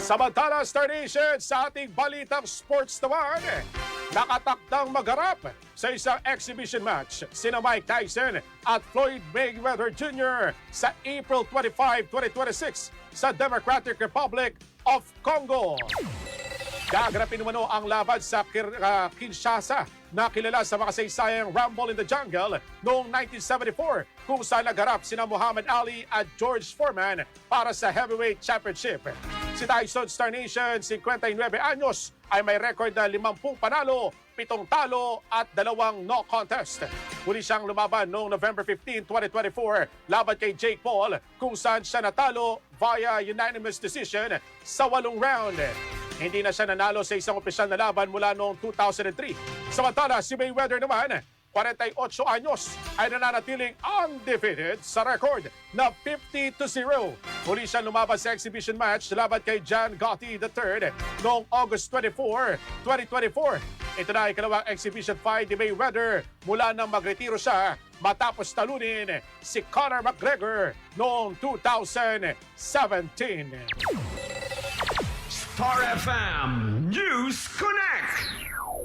Samantala, Star Nation, sa ating balitang sports naman, nakatakdang magharap sa isang exhibition match sina Mike Tyson at Floyd Mayweather Jr. sa April 25, 2026 sa Democratic Republic of Congo. Gaganapin naman ang laban sa Kinshasa na kilala sa makasaysayang Rumble in the Jungle noong 1974 kung saan nagharap sina Muhammad Ali at George Foreman para sa Heavyweight Championship. Si Tyson, Star Nation, 59 anyos, ay may record na 50 panalo, 7 talo at 2 no contest. Muli siyang lumaban noong November 15, 2024 laban kay Jake Paul kung saan siya natalo via unanimous decision sa 8 round. Hindi na siya nanalo sa isang opisyal na laban mula noong 2003. Samantala, si Mayweather naman, 48 anyos, ay nananatiling undefeated sa record na 50-0. Muli siya lumaban sa exhibition match laban kay John Gotti III noong August 24, 2024. Ito na ay ikalawang exhibition fight ni Mayweather mula nang magretiro siya matapos talunin si Conor McGregor noong 2017. Star FM News Connect.